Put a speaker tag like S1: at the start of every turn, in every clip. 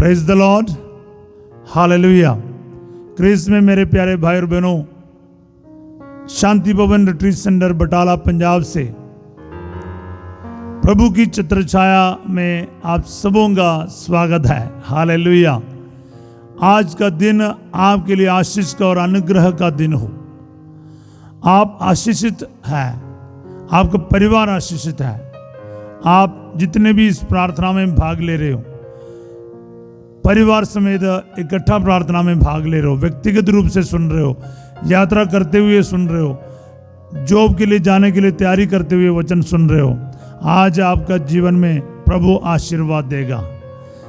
S1: Praise the Lord, hallelujah. Christ में मेरे प्यारे भाई और बहनों, शांति भवन रिट्रीट सेंटर बटाला पंजाब से प्रभु की छत्र छाया में आप सबों का स्वागत है। हालेलुया। आज का दिन आपके लिए आशीष का और अनुग्रह का दिन हो। आप आशीषित हैं, आपका परिवार आशीषित है। आप जितने भी इस प्रार्थना में भाग ले रहे हो, परिवार समेत इकट्ठा प्रार्थना में भाग ले रहे हो, व्यक्तिगत रूप से सुन रहे हो, यात्रा करते हुए सुन रहे हो, जॉब के लिए जाने के लिए तैयारी करते हुए वचन सुन रहे हो, आज आपका जीवन में प्रभु आशीर्वाद देगा,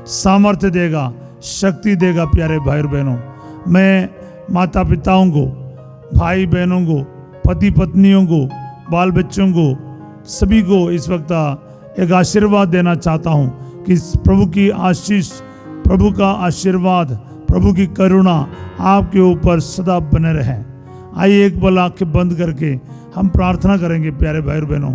S1: सामर्थ्य देगा, शक्ति देगा। प्यारे भाई और बहनों, मैं माता पिताओं को, भाई बहनों को, पति पत्नियों को, बाल बच्चों को, सभी को इस वक्त एक आशीर्वाद देना चाहता हूँ कि प्रभु की आशीष, प्रभु का आशीर्वाद, प्रभु की करुणा आपके ऊपर सदा बने रहे। आइए एक पल आंखें बंद करके हम प्रार्थना करेंगे। प्यारे भाई और बहनों,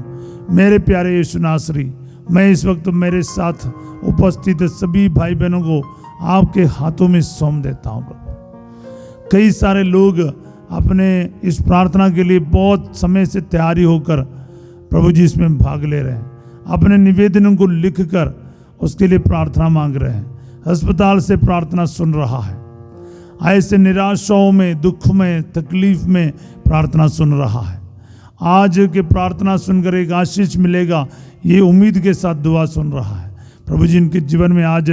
S1: मेरे प्यारे यीशु नासरी, मैं इस वक्त मेरे साथ उपस्थित सभी भाई बहनों को आपके हाथों में सौंप देता हूँ। प्रभु, कई सारे लोग अपने इस प्रार्थना के लिए बहुत समय से तैयारी होकर प्रभु जी इसमें भाग ले रहे हैं, अपने निवेदनों को लिखकर उसके लिए प्रार्थना मांग रहे हैं। अस्पताल से प्रार्थना सुन रहा है, ऐसे निराशाओं में, दुख में, तकलीफ में प्रार्थना सुन रहा है। आज के प्रार्थना सुनकर एक आशीष मिलेगा, ये उम्मीद के साथ दुआ सुन रहा है। प्रभु जी इनके जीवन में आज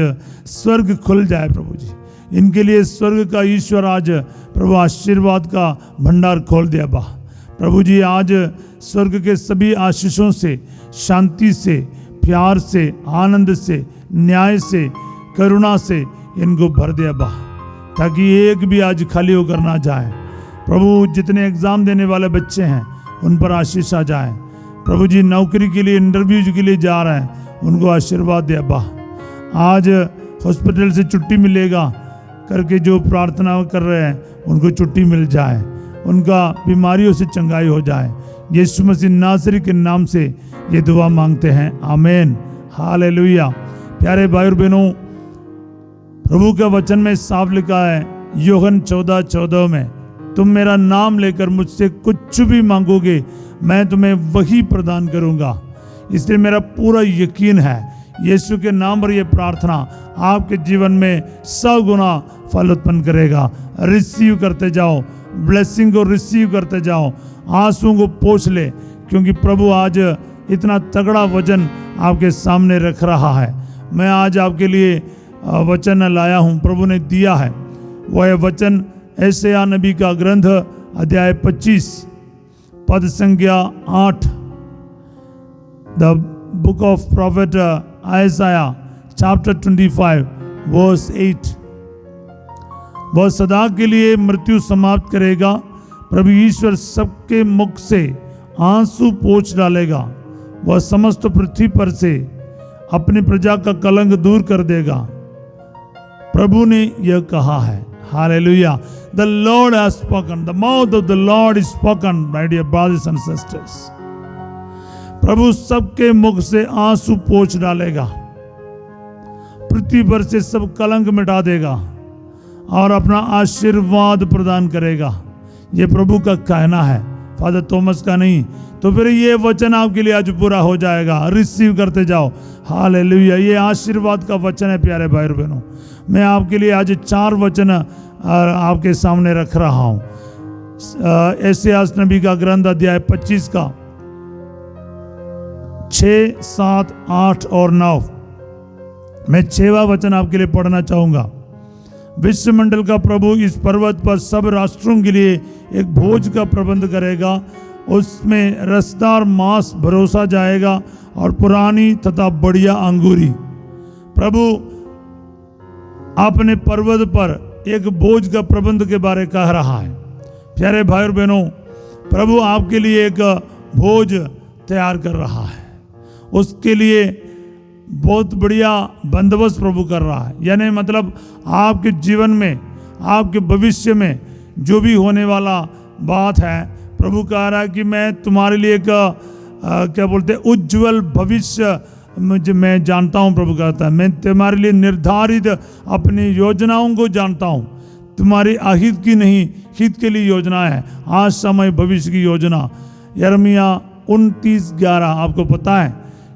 S1: स्वर्ग खुल जाए। प्रभु जी इनके लिए स्वर्ग का ईश्वर आज प्रभु आशीर्वाद का भंडार खोल दिया। बा प्रभु जी आज स्वर्ग के सभी आशीषों से, शांति से, प्यार से, आनंद से, न्याय से, करुणा से इनको भर दिया बा, ताकि एक भी आज खाली होकर ना जाए। प्रभु जितने एग्जाम देने वाले बच्चे हैं उन पर आशीष आ जाए। प्रभु जी नौकरी के लिए, इंटरव्यू के लिए जा रहे हैं, उनको आशीर्वाद दिया बा। आज हॉस्पिटल से छुट्टी मिलेगा करके जो प्रार्थना कर रहे हैं उनको छुट्टी मिल जाए, उनका बीमारियों से चंगाई हो जाए। यीशु मसीह नासरी के नाम से ये दुआ मांगते हैं, आमीन, हालेलुया। प्यारे भाई और बहनों, प्रभु का वचन में साफ लिखा है यूहन्ना 14:14 में, तुम मेरा नाम लेकर मुझसे कुछ भी मांगोगे मैं तुम्हें वही प्रदान करूंगा। इसलिए मेरा पूरा यकीन है यीशु के नाम पर यह प्रार्थना आपके जीवन में 100 गुना फल उत्पन्न करेगा। रिसीव करते जाओ, ब्लेसिंग को रिसीव करते जाओ, आंसुओं को पोंछ ले, क्योंकि प्रभु आज इतना तगड़ा वचन आपके सामने रख रहा है। मैं आज आपके लिए वचन लाया हूँ, प्रभु ने दिया है। वह वचन यशायाह नबी का ग्रंथ अध्याय 25 पद संख्या 8, the book of prophet Isaiah chapter 25 verse 8। वह सदा के लिए मृत्यु समाप्त करेगा, प्रभु ईश्वर सबके मुख से आंसू पोंछ डालेगा। वह समस्त पृथ्वी पर से अपनी प्रजा का कलंक दूर कर देगा। प्रभु ने यह कहा है, hallelujah. The lord has spoken, the mouth of the lord is spoken, my dear brothers and sisters. प्रभु सबके मुख से आंसू पोंछ डालेगा, पृथ्वी पर से सब कलंक मिटा देगा और अपना आशीर्वाद प्रदान करेगा। यह प्रभु का कहना है, फादर थॉमस का नहीं। तो फिर ये वचन आपके लिए आज पूरा हो जाएगा। रिसीव करते जाओ, हालेलुया। ये आशीर्वाद का वचन है। प्यारे भाई और बहनों, मैं आपके लिए आज 4 वचन आपके सामने रख रहा हूँ। यशायाह नबी का ग्रंथ अध्याय 25 का 6, 7, 8 और 9। मैं 6वां वचन आपके लिए पढ़ना चाहूंगा। विश्वमंडल का प्रभु इस पर्वत पर सब राष्ट्रों के लिए एक भोज का प्रबंध करेगा। उसमें रसदार मांस भरोसा जाएगा और पुरानी तथा बढ़िया अंगूरी। प्रभु अपने पर्वत पर एक भोज का प्रबंध के बारे कह रहा है। प्यारे भाई और बहनों, प्रभु आपके लिए एक भोज तैयार कर रहा है। उसके लिए बहुत बढ़िया बंदोबस्त प्रभु कर रहा है। यानी मतलब आपके जीवन में, आपके भविष्य में जो भी होने वाला बात है, प्रभु कह रहा है कि मैं तुम्हारे लिए एक क्या बोलते हैं, उज्जवल भविष्य मैं जानता हूँ, प्रभु कहता है, मैं तुम्हारे लिए निर्धारित अपनी योजनाओं को जानता हूँ। तुम्हारी अहित की नहीं, हित के लिए योजना है, आज समय भविष्य की योजना। यिर्मयाह 29:11, आपको पता है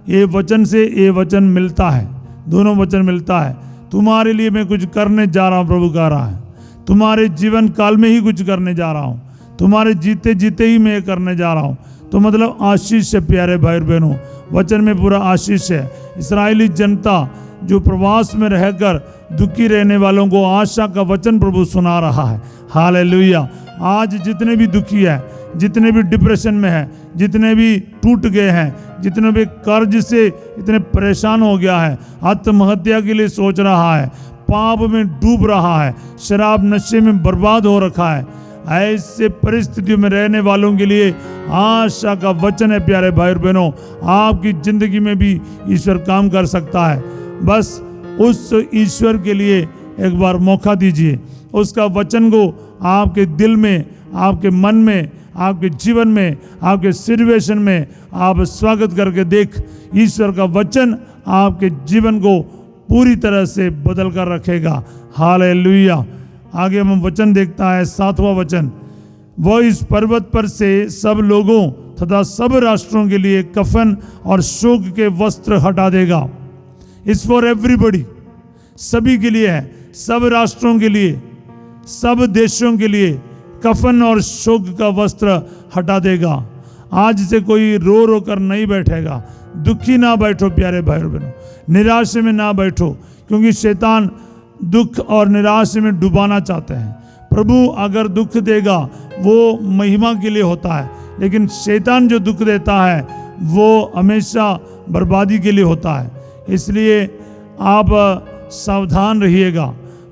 S1: ये वचन से ये वचन मिलता है, दोनों वचन मिलता है। तुम्हारे लिए मैं कुछ करने जा रहा हूँ, प्रभु कह रहा है, तुम्हारे जीवन काल में ही कुछ करने जा रहा हूँ, तुम्हारे जीते जीते ही मैं करने जा रहा हूँ। तो मतलब आशीष है प्यारे भाई और बहनों, वचन में पूरा आशीष है। इस्राएली जनता जो प्रवास में रहकर दुखी रहने वालों को आशा का वचन प्रभु सुना रहा है। हालेलुया। आज जितने भी दुखी है, जितने भी डिप्रेशन में है, जितने भी टूट गए हैं, जितने भी कर्ज से इतने परेशान हो गया है, आत्महत्या के लिए सोच रहा है, पाप में डूब रहा है, शराब नशे में बर्बाद हो रखा है, ऐसे परिस्थितियों में रहने वालों के लिए आशा का वचन है प्यारे भाई और बहनों। आपकी जिंदगी में भी ईश्वर काम कर सकता है। बस उस ईश्वर के लिए एक बार मौका दीजिए, उसका वचन को आपके दिल में, आपके मन में, आपके जीवन में, आपके सिचुएशन में आप स्वागत करके देख। ईश्वर का वचन आपके जीवन को पूरी तरह से बदल कर रखेगा। हालेलुया। आगे हम वचन देखता है 7वां वचन, वह इस पर्वत पर से सब लोगों तथा सब राष्ट्रों के लिए कफन और शोक के वस्त्र हटा देगा। इट्स फॉर एवरीबॉडी, सभी के लिए है, सब राष्ट्रों के लिए, सब देशों के लिए कफन और शोक का वस्त्र हटा देगा। आज से कोई रो रो कर नहीं बैठेगा। दुखी ना बैठो प्यारे भाई और बहनों, निराशा में ना बैठो, क्योंकि शैतान दुख और निराशा में डुबाना चाहते हैं। प्रभु अगर दुख देगा वो महिमा के लिए होता है, लेकिन शैतान जो दुख देता है वो हमेशा बर्बादी के लिए होता है। इसलिए आप सावधान रहिएगा।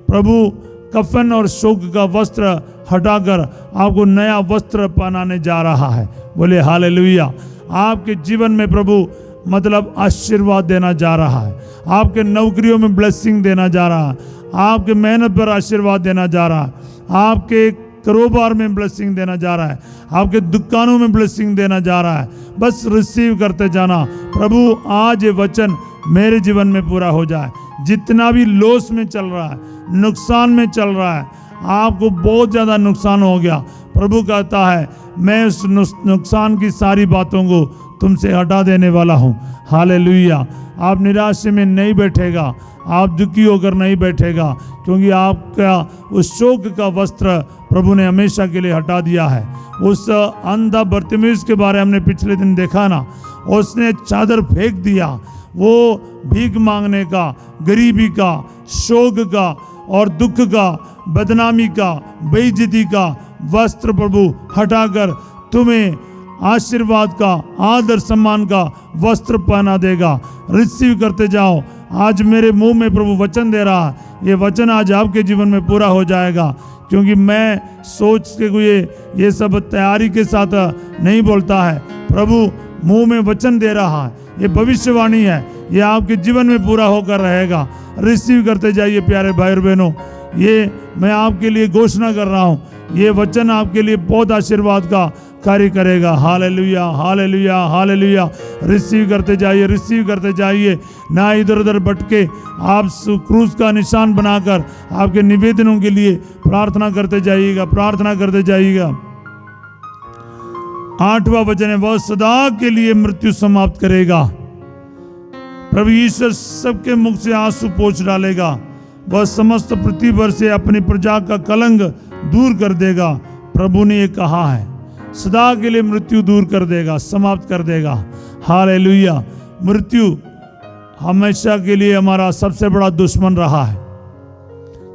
S1: प्रभु कफन और शोक का वस्त्र हटाकर आपको नया वस्त्र पहनाने जा रहा है। बोले हालेलुया। आपके जीवन में प्रभु मतलब आशीर्वाद देना जा रहा है, आपके नौकरियों में ब्लेसिंग देना जा रहा है, आपके मेहनत पर आशीर्वाद देना जा रहा है, आपके कारोबार में ब्लेसिंग देना जा रहा है, आपके दुकानों में ब्लेसिंग देना जा रहा है। बस रिसीव करते जाना। प्रभु आज ये वचन मेरे जीवन में पूरा हो जाए। जितना भी लॉस में चल रहा है, नुकसान में चल रहा है, आपको बहुत ज़्यादा नुकसान हो गया, प्रभु कहता है मैं उस नुकसान की सारी बातों को तुमसे हटा देने वाला हूँ। हालेलुया। आप निराशा में नहीं बैठेगा, आप दुखी होकर नहीं बैठेगा, क्योंकि आपका उस शोक का वस्त्र प्रभु ने हमेशा के लिए हटा दिया है। उस अंधा बरतिमेउस के बारे हमने पिछले दिन देखा ना, उसने चादर फेंक दिया। वो भीख मांगने का, गरीबी का, शोक का और दुख का, बदनामी का, बेइज्जती का वस्त्र प्रभु हटाकर तुम्हें आशीर्वाद का, आदर सम्मान का वस्त्र पहना देगा। रिसीव करते जाओ। आज मेरे मुंह में प्रभु वचन दे रहा है, ये वचन आज आपके जीवन में पूरा हो जाएगा, क्योंकि मैं सोच के ये सब तैयारी के साथ नहीं बोलता है। प्रभु मुंह में वचन दे रहा है, ये भविष्यवाणी है, ये आपके जीवन में पूरा होकर रहेगा। रिसीव करते जाइए प्यारे भाई और बहनों। ये मैं आपके लिए घोषणा कर रहा हूँ, ये वचन आपके लिए बहुत आशीर्वाद का कार्य करेगा। Hallelujah, hallelujah, hallelujah. रिसीव करते जाइए, रिसीव करते जाइए। ना इधर उधर भटके, आप क्रूस का निशान बनाकर आपके निवेदनों के लिए प्रार्थना करते जाइएगा, प्रार्थना करते जाइएगा। 8वां वचन है, वह सदा के लिए मृत्यु समाप्त करेगा। प्रभु ईश्वर सबके मुख से आंसू पोंछ डालेगा। वह समस्त पृथ्वी पर से अपनी प्रजा का कलंक दूर कर देगा। प्रभु ने ये कहा है, सदा के लिए मृत्यु दूर कर देगा, समाप्त कर देगा। हालेलुया। मृत्यु हमेशा के लिए हमारा सबसे बड़ा दुश्मन रहा है,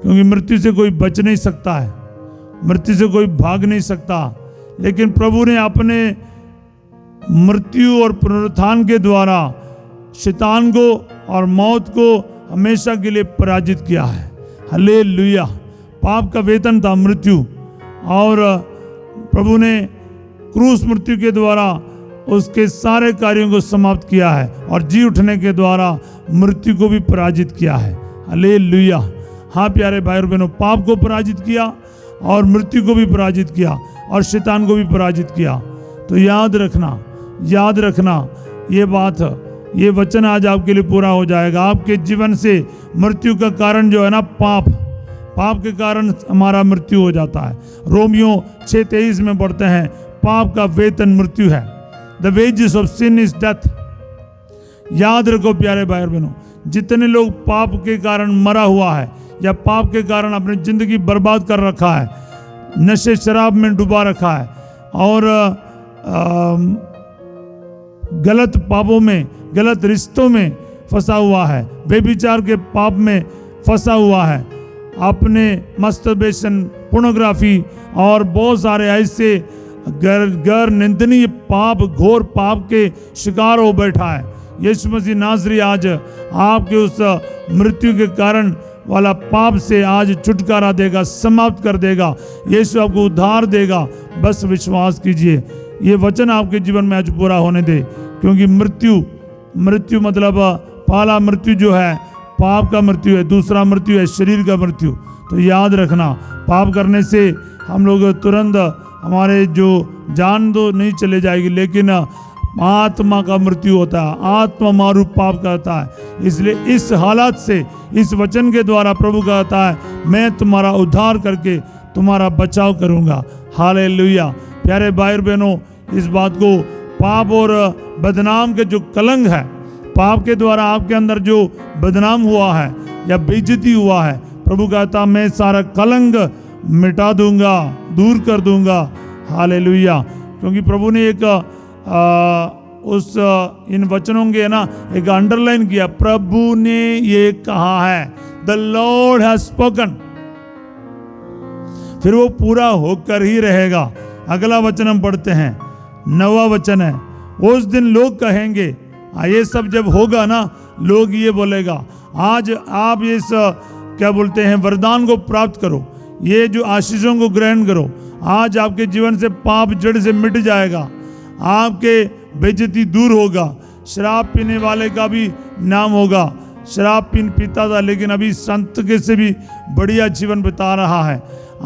S1: क्योंकि मृत्यु से कोई बच नहीं सकता है, मृत्यु से कोई भाग नहीं सकता। लेकिन प्रभु ने अपने मृत्यु और पुनरुत्थान के द्वारा शैतान को और मौत को हमेशा के लिए पराजित किया है। हालेलुया। पाप का वेतन था मृत्यु, और प्रभु ने क्रूस मृत्यु के द्वारा उसके सारे कार्यों को समाप्त किया है, और जी उठने के द्वारा मृत्यु को भी पराजित किया है। हालेलुया। हाँ प्यारे भाई और बहनों, पाप को पराजित किया और मृत्यु को भी पराजित किया और शैतान को भी पराजित किया। तो याद रखना, याद रखना ये बात, ये वचन आज आपके लिए पूरा हो जाएगा। आपके जीवन से मृत्यु का कारण जो है ना, पाप के कारण हमारा मृत्यु हो जाता है। रोमियो 6:23 में पढ़ते हैं, पाप का वेतन मृत्यु है। The wages of sin is death. याद रखो प्यारे भाई और बहनों, जितने लोग पाप के कारण मरा हुआ है या पाप के कारण अपनी जिंदगी बर्बाद कर रखा है, नशे शराब में डुबा रखा है और गलत पापों में, गलत रिश्तों में फंसा हुआ है, बेविचार के पाप में फंसा हुआ है, अपने मस्टरबेशन, पोर्नोग्राफी और बहुत सारे ऐसे गैर निंदनीय पाप, घोर पाप के शिकार हो बैठा है। यीशु मसीह नासरी आज आपके उस मृत्यु के कारण वाला पाप से आज छुटकारा देगा, समाप्त कर देगा। यीशु आपको उद्धार देगा। बस विश्वास कीजिए, ये वचन आपके जीवन में आज पूरा होने दे, क्योंकि मृत्यु मतलब पहला मृत्यु जो है पाप का मृत्यु है, दूसरा मृत्यु है शरीर का मृत्यु। तो याद रखना, पाप करने से हम लोग तुरंत हमारे जो जान तो नहीं चले जाएगी, लेकिन आत्मा का मृत्यु होता है, आत्मा मारू पाप करता है। इसलिए इस हालात से, इस वचन के द्वारा प्रभु कहता है, मैं तुम्हारा उद्धार करके तुम्हारा बचाव करूंगा। हालेलुया। प्यारे भाई और बहनों, इस बात को, पाप और बदनाम के जो कलंक है, पाप के द्वारा आपके अंदर जो बदनाम हुआ है या बेइज्जती हुआ है, प्रभु कहता मैं सारा कलंक मिटा दूंगा, दूर कर दूंगा। हालेलुया। क्योंकि प्रभु ने एक इन वचनों के ना एक अंडरलाइन किया, प्रभु ने ये कहा है, द लॉर्ड हैज स्पोकन। फिर वो पूरा होकर ही रहेगा। अगला वचन हम पढ़ते हैं, 9वां वचन है, उस दिन लोग कहेंगे, ये सब जब होगा ना, लोग ये बोलेगा, आज आप इस क्या बोलते हैं वरदान को प्राप्त करो, ये जो आशीषों को ग्रहण करो। आज आपके जीवन से पाप जड़ से मिट जाएगा, आपके बेइज्जती दूर होगा। शराब पीने वाले का भी नाम होगा, शराब पीता था लेकिन अभी संत के से भी बढ़िया जीवन बिता रहा है।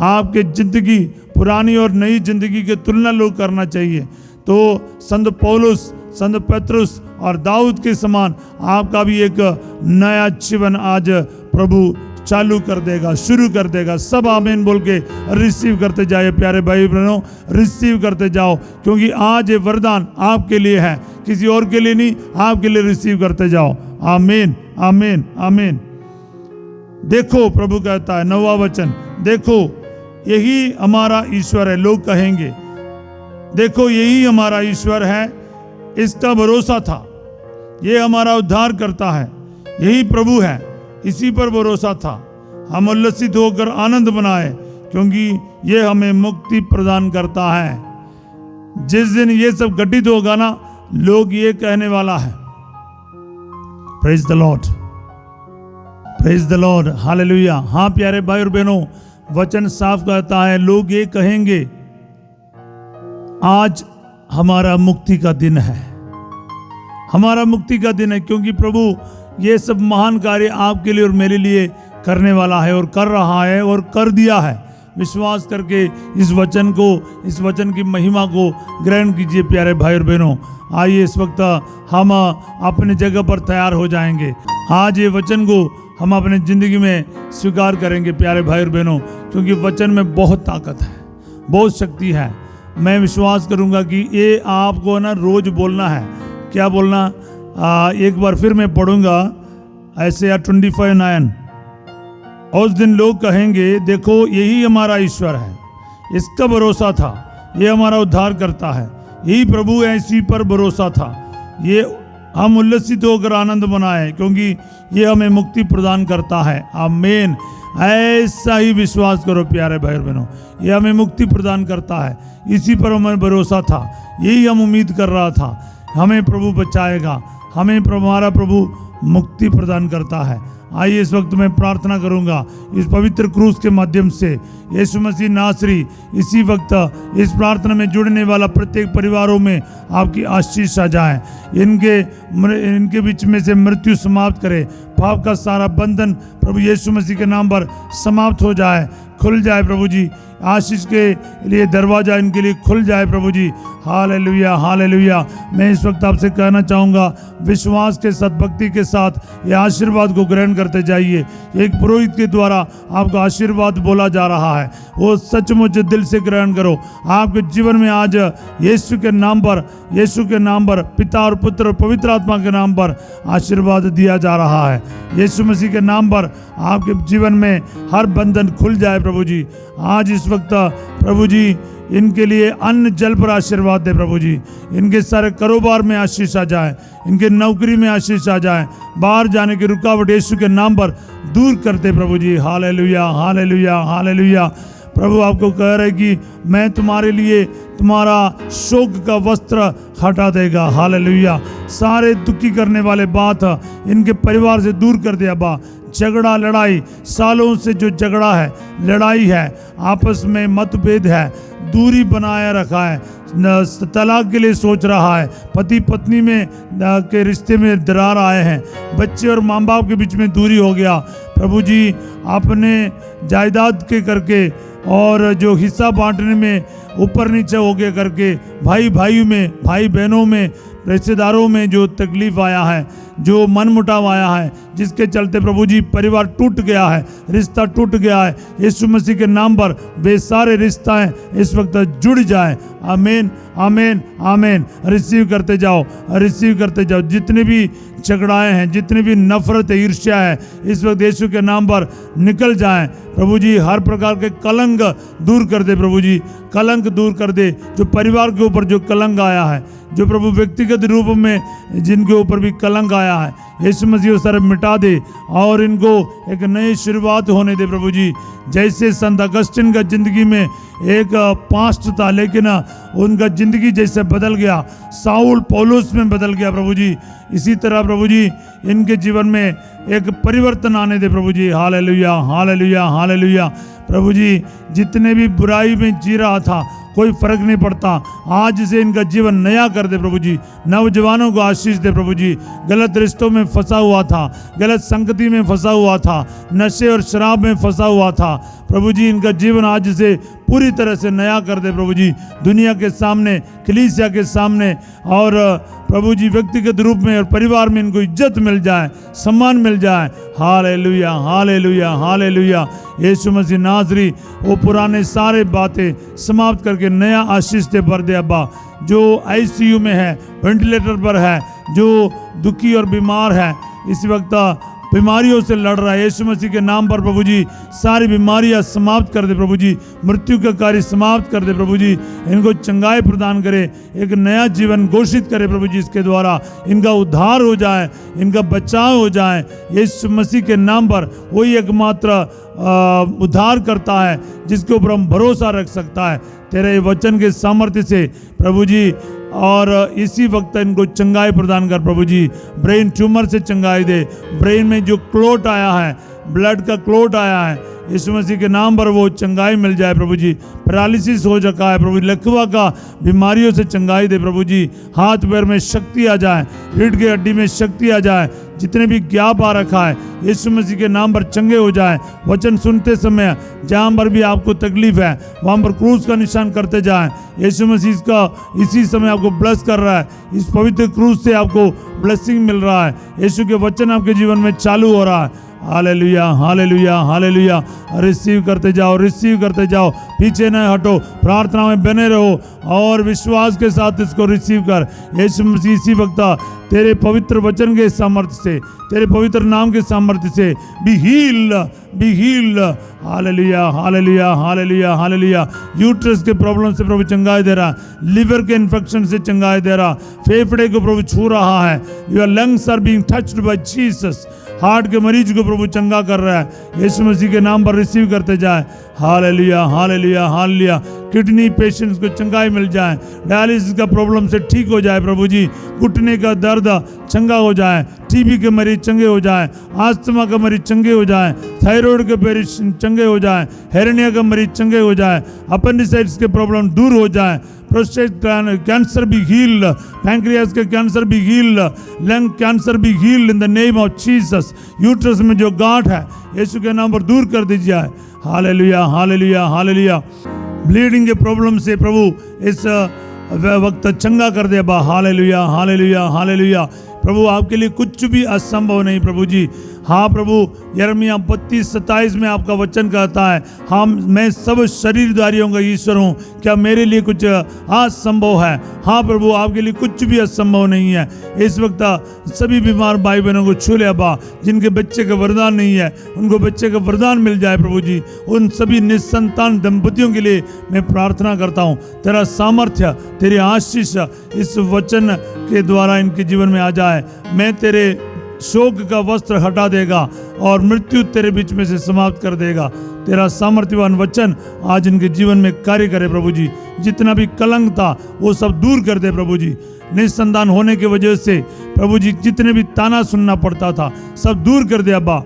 S1: आपके जिंदगी पुरानी और नई जिंदगी की तुलना लोग करना चाहिए। तो संत पौलुस, संत पतरस और दाऊद के समान आपका भी एक नया जीवन आज प्रभु चालू कर देगा, शुरू कर देगा। सब आमीन बोल के रिसीव करते जाइए प्यारे भाई बहनों, रिसीव करते जाओ, क्योंकि आज ये वरदान आपके लिए है, किसी और के लिए नहीं, आपके लिए रिसीव करते जाओ। आमीन, आमीन, आमीन। देखो, प्रभु कहता है 9वां वचन, देखो यही हमारा ईश्वर है। लोग कहेंगे, देखो यही हमारा ईश्वर है, इसका भरोसा था, ये हमारा उद्धार करता है, यही प्रभु है, इसी पर भरोसा था। हम उल्लसित होकर आनंद मनाए, क्योंकि ये हमें मुक्ति प्रदान करता है। जिस दिन ये सब घटित होगा ना, लोग ये कहने वाला है, praise the Lord, praise the Lord, hallelujah. हाँ प्यारे भाई और बहनों, वचन साफ कहता है, लोग ये कहेंगे, आज हमारा मुक्ति का दिन है, हमारा मुक्ति का दिन है, क्योंकि प्रभु ये सब महान कार्य आपके लिए और मेरे लिए करने वाला है और कर रहा है और कर दिया है। विश्वास करके इस वचन को, इस वचन की महिमा को ग्रहण कीजिए प्यारे भाई और बहनों। आइए इस वक्त हम अपने जगह पर तैयार हो जाएंगे। आज ये वचन को हम अपने ज़िंदगी में स्वीकार करेंगे प्यारे भाई और बहनों, क्योंकि वचन में बहुत ताकत है, बहुत शक्ति है। मैं विश्वास करूंगा कि ये आपको ना रोज बोलना है। क्या बोलना? एक बार फिर मैं पढ़ूंगा, ऐसे 25:9। उस दिन लोग कहेंगे, देखो यही हमारा ईश्वर है, इसका भरोसा था, ये हमारा उद्धार करता है, यही प्रभु है, इसी पर भरोसा था, ये हम उल्लसित होकर आनंद मनाएं, क्योंकि ये हमें मुक्ति प्रदान करता है। आमीन। ऐसा ही विश्वास करो प्यारे भाई बहनों, ये हमें मुक्ति प्रदान करता है, इसी पर हमें भरोसा था, यही हम उम्मीद कर रहा था, हमें प्रभु बचाएगा, हमें हमारा प्रभु मुक्ति प्रदान करता है। आइए इस वक्त मैं प्रार्थना करूंगा इस पवित्र क्रूस के माध्यम से, यीशु मसीह नासरी इसी वक्त इस प्रार्थना में जुड़ने वाला प्रत्येक परिवारों में आपकी आशीष आ जाए, इनके बीच में से मृत्यु समाप्त करे, पाप का सारा बंधन प्रभु यीशु मसीह के नाम पर समाप्त हो जाए, खुल जाए प्रभु जी। आशीष के लिए दरवाजा इनके लिए खुल जाए प्रभु जी। Hallelujah, hallelujah. मैं इस वक्त आपसे कहना चाहूँगा, विश्वास के साथ, भक्ति के साथ ये आशीर्वाद को ग्रहण करते जाइए। एक पुरोहित के द्वारा आपको आशीर्वाद बोला जा रहा है, वो सचमुच दिल से ग्रहण करो। आपके जीवन में आज यीशु के नाम पर पिता और पुत्र और पवित्र आत्मा के नाम पर आशीर्वाद दिया जा रहा है। यीशु मसीह के नाम पर आपके जीवन में हर बंधन खुल जाए प्रभु जी। आज इस वक्त प्रभु जी इनके लिए अन्न जल पर आशीर्वाद दे प्रभु जी। इनके सारे कारोबार में आशीष आ जाए, इनके नौकरी में आशीष आ जाए, बाहर जाने की रुकावट यीशु के नाम पर दूर कर दे प्रभु जी। Hallelujah, hallelujah, hallelujah. प्रभु आपको कह रहे कि मैं तुम्हारे लिए तुम्हारा शोक का वस्त्र हटा देगा। हालेलुया। सारे दुखी करने वाले बात इनके परिवार से दूर कर दे अब्बा। झगड़ा, लड़ाई, सालों से जो झगड़ा है, लड़ाई है, आपस में मतभेद है, दूरी बनाए रखा है, तलाक के लिए सोच रहा है, पति पत्नी में के रिश्ते में दरार आए हैं, बच्चे और माँ बाप के बीच में दूरी हो गया प्रभु जी। अपने जायदाद के करके और जो हिस्सा बांटने में ऊपर नीचे हो गया करके, भाई भाइयों में, भाई बहनों में, रिश्तेदारों में जो तकलीफ आया है, जो मन मुटाव आया है, जिसके चलते प्रभु जी परिवार टूट गया है, रिश्ता टूट गया है, यीशु मसीह के नाम पर वे सारे रिश्ते इस वक्त जुड़ जाए। आमीन, आमीन, आमीन। रिसीव करते जाओ, रिसीव करते जाओ। जितने भी झगड़ाएं हैं, जितनी भी नफरत है, ईर्ष्या है, इस वक्त यीशु के नाम पर निकल जाएं प्रभु जी। हर प्रकार के कलंक दूर कर दे प्रभु जी, कलंक दूर कर दे। जो परिवार के ऊपर जो कलंक आया है, जो प्रभु व्यक्तिगत रूप में जिनके ऊपर भी कलंक आया है, यीशु मसीह वो सारे मिटा दे और इनको एक नई शुरुआत होने दे प्रभु जी। जैसे संत अगस्टिन का जिंदगी में एक पास्ट था, लेकिन उनका जिंदगी जैसे बदल गया, साउल पौलुस में बदल गया प्रभु जी, इसी तरह प्रभु जी इनके जीवन में एक परिवर्तन आने दे प्रभु जी। Hallelujah, hallelujah, hallelujah. प्रभु जी जितने भी बुराई में जी रहा था, कोई फर्क नहीं पड़ता, आज से इनका जीवन नया कर दे प्रभु जी। नौजवानों को आशीष दे प्रभु जी। गलत रिश्तों में फंसा हुआ था, गलत संगति में फंसा हुआ था, नशे और शराब में फंसा हुआ था प्रभु जी, इनका जीवन आज से पूरी तरह से नया कर दे प्रभु जी। दुनिया के सामने, कलीसिया के सामने और प्रभु जी व्यक्तिगत रूप में और परिवार में इनको इज्जत मिल जाए, सम्मान मिल जाए। Hallelujah, hallelujah, hallelujah. Yeshu Masih नाज़री वो पुराने सारे बातें समाप्त करके नया आशीष दे भर दे अब्बा। जो आईसीयू में है, वेंटिलेटर पर है, जो दुखी और बीमार है, इस वक्त बीमारियों से लड़ रहा है, यीशु मसीह के नाम पर प्रभु जी सारी बीमारियां समाप्त कर दे प्रभु जी। मृत्यु का कार्य समाप्त कर दे प्रभु जी। इनको चंगाई प्रदान करे, एक नया जीवन घोषित करे प्रभु जी। इसके द्वारा इनका उद्धार हो जाए, इनका बचाव हो जाए। यीशु मसीह के नाम पर वही एकमात्र उद्धार करता है जिसके ऊपर हम भरोसा रख सकता है, तेरे वचन के सामर्थ्य से प्रभु जी। और इसी वक्त इनको चंगाई प्रदान कर प्रभु जी। ब्रेन ट्यूमर से चंगाई दे, ब्रेन में जो क्लोट आया है, ब्लड का क्लोट आया है, यीशु मसीह के नाम पर वो चंगाई मिल जाए प्रभु जी। पैरालिसिस हो चुका है प्रभु, लकवा का बीमारियों से चंगाई दे प्रभु जी। हाथ पैर में शक्ति आ जाए, रीढ़ की हड्डी में शक्ति आ जाए, जितने भी ज्ञाप आ रखा है यीशु मसीह के नाम पर चंगे हो जाए। वचन सुनते समय जहाँ पर भी आपको तकलीफ है वहाँ पर क्रूस का निशान करते जाएं। यीशु मसीह इसका इसी समय आपको ब्लेस कर रहा है, इस पवित्र क्रूस से आपको ब्लेसिंग मिल रहा है, यीशु के वचन आपके जीवन में चालू हो रहा है। Hallelujah, hallelujah, hallelujah. रिसीव करते जाओ, रिसीव करते जाओ, पीछे न हटो, प्रार्थना में बने रहो और विश्वास के साथ इसको रिसीव कर। यीशु मसीह इसी वक्त तेरे पवित्र वचन के सामर्थ्य से, तेरे पवित्र नाम के सामर्थ्य से be healed, be healed. Hallelujah, hallelujah, hallelujah, hallelujah. Uterus के प्रॉब्लम से प्रभु चंगाई दे रहा, लिवर के इन्फेक्शन से चंगाई दे रहा, फेफड़े को प्रभु छू रहा है। Your lungs are being touched by Jesus. Heart के मरीज को प्रभु चंगा कर रहा है, यीशु मसीह के नाम पर रिसीव करते जाए। Hallelujah, hallelujah, hallelujah. Kidney patients को चंगाई मिल जाए, डायलिसिस का प्रॉब्लम से ठीक हो जाए प्रभु जी, घुटने का दर्द चंगा हो जाए, टीबी के मरीज चंगे हो जाए, आस्थमा का मरीज चंगे हो जाए, थायराइड के मरीज चंगे हो जाए, हेरेनिया का मरीज चंगे हो जाए, अपेंडिसाइटिस के प्रॉब्लम दूर हो जाए prostate cancer be healed, pancreas के cancer be healed, lung cancer be healed in the name of Jesus. Uterus में जो गांठ है यीशु के नाम पर दूर कर दीजिए। Hallelujah hallelujah hallelujah. ब्लीडिंग के प्रॉब्लम से प्रभु इस वक्त चंगा कर दे बा। Hallelujah hallelujah hallelujah. प्रभु आपके लिए कुछ भी असंभव नहीं प्रभु जी। हाँ प्रभु, यिर्मयाह 32:27 में आपका वचन कहता है, हाँ मैं सब शरीरधारियों का ईश्वर हूँ, क्या मेरे लिए कुछ असंभव है? हाँ प्रभु, आपके लिए कुछ भी असंभव नहीं है। इस वक्त सभी बीमार भाई बहनों को छू ले अब्बा, जिनके बच्चे का वरदान नहीं है उनको बच्चे का वरदान मिल जाए प्रभु जी। उन सभी निसंतान दंपतियों के लिए मैं प्रार्थना करता हूँ, तेरा सामर्थ्य, तेरी आशीष इस वचन के द्वारा इनके जीवन में आ जाए। मैं तेरे शोक का वस्त्र हटा देगा और मृत्यु तेरे बीच में से समाप्त कर देगा। तेरा सामर्थ्यवान वचन आज इनके जीवन में कार्य करे प्रभु जी। जितना भी कलंक था वो सब दूर कर दे प्रभु जी। निसंतान होने की वजह से प्रभु जी जितने भी ताना सुनना पड़ता था सब दूर कर दे अब्बा।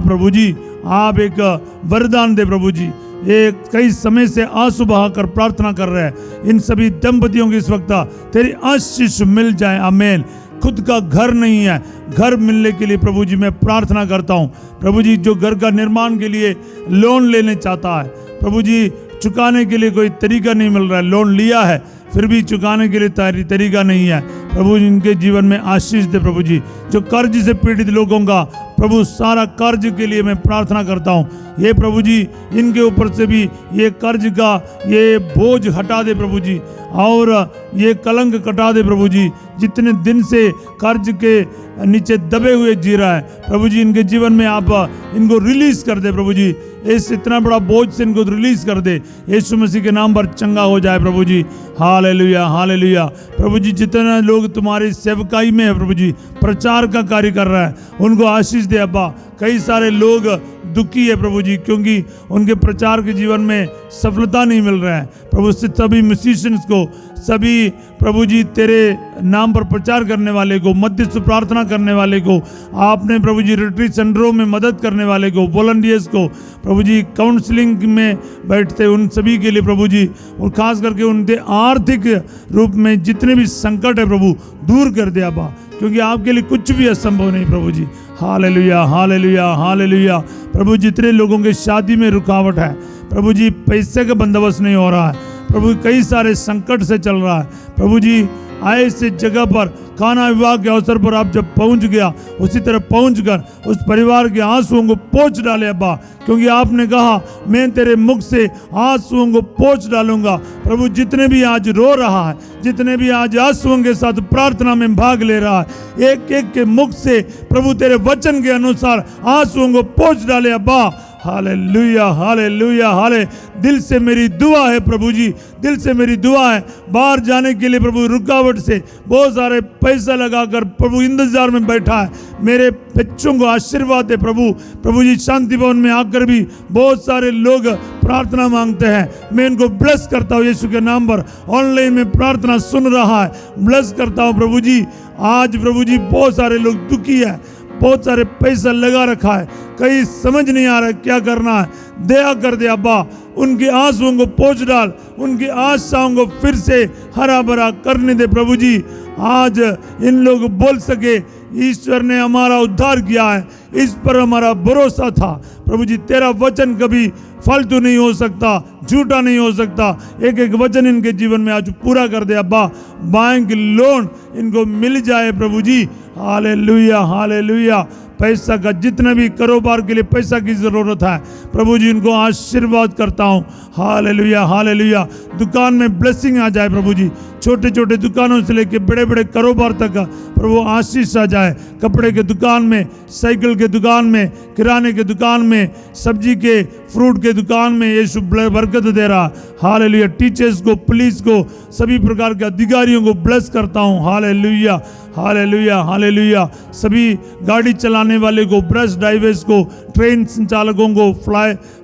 S1: प्रभु जी आप एक वरदान दे प्रभु जी। एक कई समय से आंसू बहाकर प्रार्थना कर रहे हैं, इन सभी दंपतियों की इस वक्त तेरी आशीष मिल जाए। आमीन। खुद का घर नहीं है, घर मिलने के लिए प्रभु जी मैं प्रार्थना करता हूँ। प्रभु जी जो घर का निर्माण के लिए लोन लेने चाहता है प्रभु जी, चुकाने के लिए कोई तरीका नहीं मिल रहा है, लोन लिया है फिर भी चुकाने के लिए तरीका नहीं है, प्रभु जी इनके जीवन में आशीष दे प्रभु जी। जो कर्ज से पीड़ित लोगों का प्रभु सारा कर्ज के लिए मैं प्रार्थना करता हूँ, ये प्रभु जी इनके ऊपर से भी ये कर्ज का ये बोझ हटा दे प्रभु जी, और ये कलंक कटा दे प्रभु जी। जितने दिन से कर्ज के नीचे दबे हुए जी रहा है प्रभु जी, इनके जीवन में आप इनको रिलीज कर दे प्रभु जी। इस इतना बड़ा बोझ से इनको रिलीज कर दे, यीशु मसीह के नाम पर चंगा हो जाए प्रभु जी। Hallelujah hallelujah. प्रभु जी जितने लोग तुम्हारी सेवकाई में है प्रभु जी, प्रचार का कार्य कर रहा है, उनको आशीष दे अब्बा। कई सारे लोग दुखी है प्रभु जी, क्योंकि उनके प्रचार के जीवन में सफलता नहीं मिल रहा है प्रभु। सभी म्यूजिशियंस को, सभी प्रभु जी तेरे नाम पर प्रचार करने वाले को, मध्यस्थ प्रार्थना करने वाले को, आपने प्रभु जी रिट्रीट सेंटरों में मदद करने वाले को, वॉलंटियर्स को प्रभु जी, काउंसलिंग में बैठते उन सभी के लिए प्रभु जी, और खास करके उनके आर्थिक रूप में जितने भी संकट है प्रभु दूर कर दे अब्बा, क्योंकि आपके लिए कुछ भी असंभव नहीं प्रभु जी। Hallelujah hallelujah hallelujah. प्रभु जितने लोगों के शादी में रुकावट है प्रभु जी, पैसे का बंदोबस्त नहीं हो रहा है प्रभु, कई सारे संकट से चल रहा है प्रभु जी, आए से जगह पर खाना विवाह के अवसर पर आप जब पहुंच गया उसी तरह पहुंचकर उस परिवार के आंसुओं को पोंछ डाले अब्बा, क्योंकि आपने कहा मैं तेरे मुख से आंसुओं को पोंछ डालूंगा। प्रभु जितने भी आज रो रहा है, जितने भी आज आंसुओं के साथ प्रार्थना में भाग ले रहा है, एक एक के मुख से प्रभु तेरे वचन के अनुसार आंसुओं को पोंछ डाले अब्बा। हालेलुया हालेलुया हाले। दिल से मेरी दुआ है प्रभु जी, दिल से मेरी दुआ है, बाहर जाने के लिए प्रभु रुकावट से बहुत सारे पैसा लगाकर प्रभु इंतजार में बैठा है, मेरे बच्चों को आशीर्वाद है प्रभु। प्रभु जी शांति भवन में आकर भी बहुत सारे लोग प्रार्थना मांगते हैं, मैं इनको ब्लेस करता हूँ यीशु के नाम पर। ऑनलाइन में प्रार्थना सुन रहा है, ब्लेस करता हूँ प्रभु जी। आज प्रभु जी बहुत सारे लोग दुखी है, बहुत सारे पैसा लगा रखा है, कहीं समझ नहीं आ रहा है क्या करना है, दया कर दे अब्बा। उनके आंसुओं को पोंछ डाल, उनकी आशाओं को फिर से हरा भरा करने दे प्रभु जी। आज इन लोग बोल सके ईश्वर ने हमारा उद्धार किया है, इस पर हमारा भरोसा था प्रभु जी। तेरा वचन कभी फालतू नहीं हो सकता, झूठा नहीं हो सकता। एक एक वचन इनके जीवन में आज पूरा कर दे अब्बा। बैंक लोन इनको मिल जाए प्रभु जी। Hallelujah hallelujah. पैसा का जितना भी कारोबार के लिए पैसा की जरूरत है प्रभु जी, इनको आशीर्वाद करता हूँ। Hallelujah hallelujah. दुकान में ब्लेसिंग आ जाए प्रभु जी, छोटे छोटे दुकानों से लेके बड़े बड़े कारोबार तक प्रभु आशीष आ जाए। कपड़े के दुकान में, साइकिल के दुकान में, किराने के दुकान में, सब्जी के फ्रूट के दुकान में यीशु बरकत दे रहा। हालेलुया। टीचर्स को, पुलिस को, सभी प्रकार के अधिकारियों को ब्लेस करता हूँ। Hallelujah hallelujah hallelujah. सभी गाड़ी चलाने वाले को, बस ड्राइवर्स को, ट्रेन संचालकों को,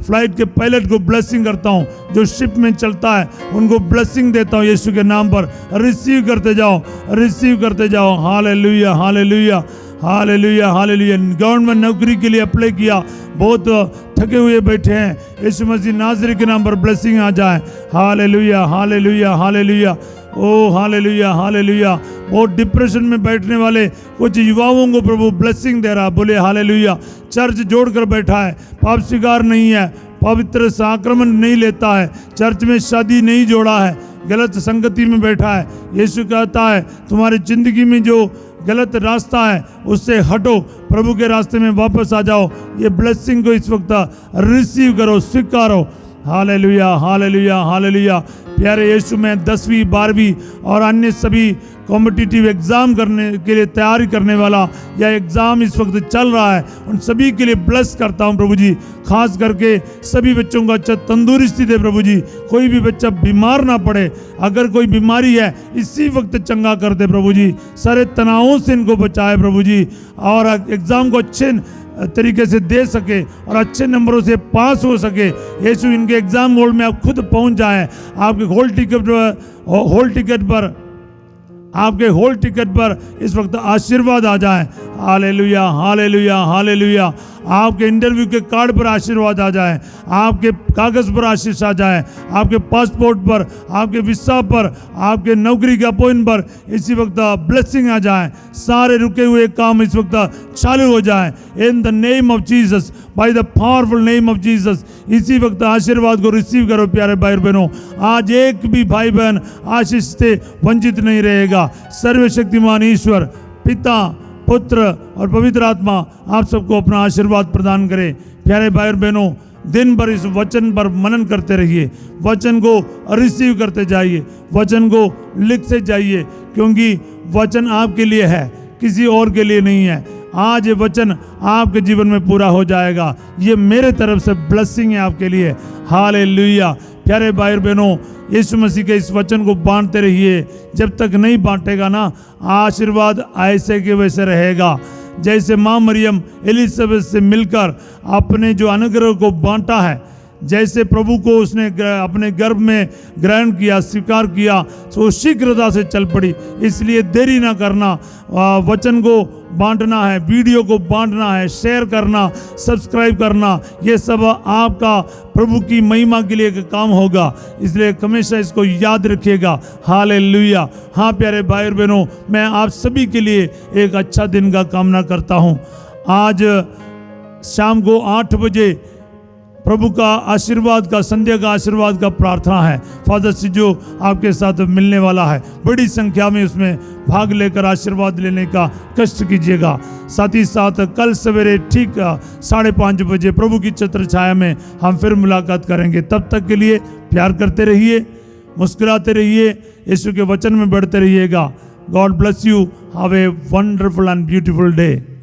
S1: फ्लाइट के पायलट को ब्लेसिंग करता हूँ। जो शिप में चलता है उनको ब्लेसिंग देता हूँ यीशु के नाम पर। रिसीव करते जाओ, रिसीव करते जाओ। Hallelujah hallelujah hallelujah hallelujah. Government नौकरी के लिए अप्लाई किया, बहुत थके हुए बैठे हैं, यीशु मसीह नाज़री के नाम पर ब्लेसिंग आ जाए। हालेलुया हालेलुया हालेलुया, ओ हालेलुया हालेलुया। बहुत डिप्रेशन में बैठने वाले कुछ युवाओं को प्रभु ब्लेसिंग दे रहा, बोले हालेलुया। चर्च जोड़कर बैठा है, पाप स्वीकार नहीं है, पवित्र साक्रमण नहीं लेता है, चर्च में शादी नहीं जोड़ा है, गलत संगति में बैठा है। यीशु कहता है तुम्हारी जिंदगी में जो गलत रास्ता है उससे हटो, प्रभु के रास्ते में वापस आ जाओ। ये ब्लेसिंग को इस वक्त रिसीव करो, स्वीकारो। Hallelujah hallelujah hallelujah. प्यारे यीशु में 10वीं 12वीं और अन्य सभी कॉम्पिटिटिव एग्ज़ाम करने के लिए तैयारी करने वाला या एग्ज़ाम इस वक्त चल रहा है, उन सभी के लिए ब्लेस करता हूं प्रभु जी। खास करके सभी बच्चों को अच्छा तंदुरुस्ती दे प्रभु जी, कोई भी बच्चा बीमार ना पड़े, अगर कोई बीमारी है इसी वक्त चंगा कर दे प्रभु जी। सारे तनावों से इनको बचाए प्रभु जी, और एग्ज़ाम को अच्छे तरीके से दे सके और अच्छे नंबरों से पास हो सके। यीशु इनके एग्ज़ाम हॉल में आप खुद पहुंच जाएं, आपके हॉल टिकट पर इस वक्त आशीर्वाद आ जाए। Hallelujah hallelujah hallelujah. आपके इंटरव्यू के कार्ड पर आशीर्वाद आ जाए, आपके कागज़ पर आशीष आ जाए, आपके पासपोर्ट पर, आपके वीसा पर, आपके नौकरी के अपॉइंट पर इसी वक्त ब्लेसिंग आ जाए। सारे रुके हुए काम इस वक्त चालू हो जाए इन the name of Jesus, by the powerful name of Jesus. इसी वक्त आशीर्वाद को रिसीव करो प्यारे भाई बहनों। आज एक भी भाई बहन आशीष से वंचित नहीं रहेगा। सर्वशक्तिमान ईश्वर पिता, पुत्र और पवित्र आत्मा आप सबको अपना आशीर्वाद प्रदान करे। प्यारे भाई और बहनों, दिन भर इस वचन पर मनन करते रहिए, वचन को रिसीव करते जाइए, वचन को लिखते जाइए, क्योंकि वचन आपके लिए है, किसी और के लिए नहीं है। आज ये वचन आपके जीवन में पूरा हो जाएगा। ये मेरे तरफ से ब्लेसिंग है आपके लिए। हालेलुया। प्यारे भाई और बहनों, यीशु मसीह के इस वचन को बांटते रहिए। जब तक नहीं बांटेगा ना, आशीर्वाद ऐसे के वैसे रहेगा। जैसे माँ मरियम एलिजाबेथ से मिलकर अपने जो अनुग्रह को बांटा है, जैसे प्रभु को उसने अपने गर्भ में ग्रहण किया, स्वीकार किया, तो शीघ्रता से चल पड़ी। इसलिए देरी ना करना, वचन को बांटना है, वीडियो को बांटना है, शेयर करना, सब्सक्राइब करना, ये सब आपका प्रभु की महिमा के लिए काम होगा। इसलिए हमेशा इसको याद रखिएगा। हालेलुया। हाँ प्यारे भाई और बहनों, मैं आप सभी के लिए एक अच्छा दिन का कामना करता हूँ। आज शाम को 8 बजे प्रभु का आशीर्वाद का, संध्या का आशीर्वाद का प्रार्थना है। फादर सिजो आपके साथ मिलने वाला है। बड़ी संख्या में उसमें भाग लेकर आशीर्वाद लेने का कष्ट कीजिएगा। साथ ही साथ कल सवेरे ठीक 5:30 बजे प्रभु की छत्र छाया में हम फिर मुलाकात करेंगे। तब तक के लिए प्यार करते रहिए, मुस्कुराते रहिए, यीशु के वचन में बढ़ते रहिएगा। God bless you. Have a wonderful and beautiful day.